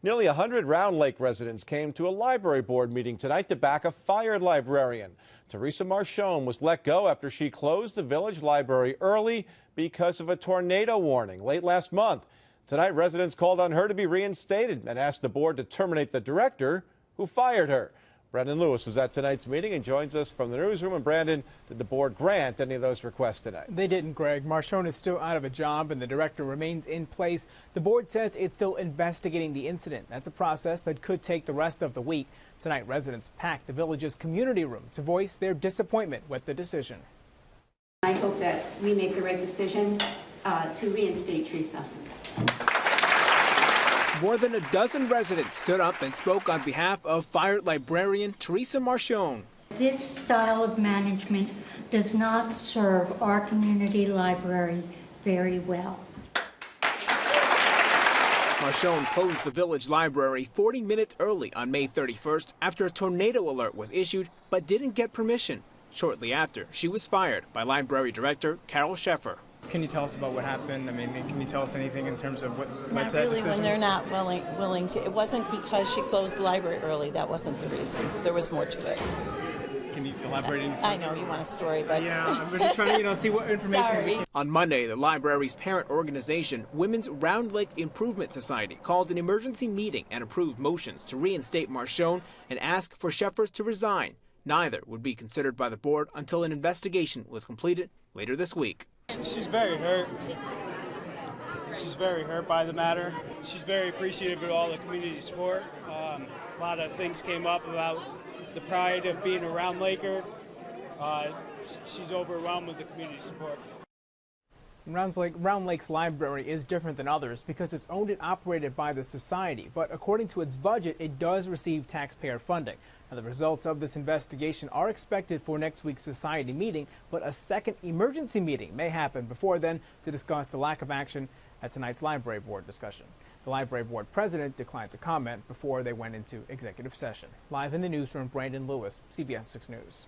Nearly 100 Round Lake residents came to a library board meeting tonight to back a fired librarian. Theresa Marshall was let go after she closed the village library early because of a tornado warning late last month. Tonight, residents called on her to be reinstated and asked the board to terminate the director who fired her. Brandon Lewis was at tonight's meeting and joins us from the newsroom. And Brandon, did the board grant any of those requests tonight? They didn't, Greg. Marchione is still out of a job and the director remains in place. The board says it's still investigating the incident. That's a process that could take the rest of the week. Tonight, residents packed the village's community room to voice their disappointment with the decision. I hope that we make the right decision to reinstate Theresa. More than a dozen residents stood up and spoke on behalf of fired librarian Theresa Marchione. This style of management does not serve our community library very well. Marchione closed the village library 40 minutes early on May 31st after a tornado alert was issued, but didn't get permission. Shortly after, she was fired by library director Carol Sheffer. Can you tell us about what happened? I mean, can you tell us anything in terms of what led to that decision? Not really, when they're not willing to. It wasn't because she closed the library early. That wasn't the reason. There was more to it. Can you elaborate any further? I know you want a story, but yeah, we're just trying to see what information. Sorry. On Monday, the library's parent organization, Women's Round Lake Improvement Society, called an emergency meeting and approved motions to reinstate Marchione and ask for Sheffer to resign. Neither would be considered by the board until an investigation was completed later this week. She's very hurt. She's very hurt by the matter. She's very appreciative of all the community support. A lot of things came up about the pride of being a Round Laker. She's overwhelmed with the community support. Round Lake's library is different than others because it's owned and operated by the society, but according to its budget, it does receive taxpayer funding. Now, the results of this investigation are expected for next week's society meeting, but a second emergency meeting may happen before then to discuss the lack of action at tonight's library board discussion. The library board president declined to comment before they went into executive session. Live in the newsroom, Brandon Lewis, CBS 6 News.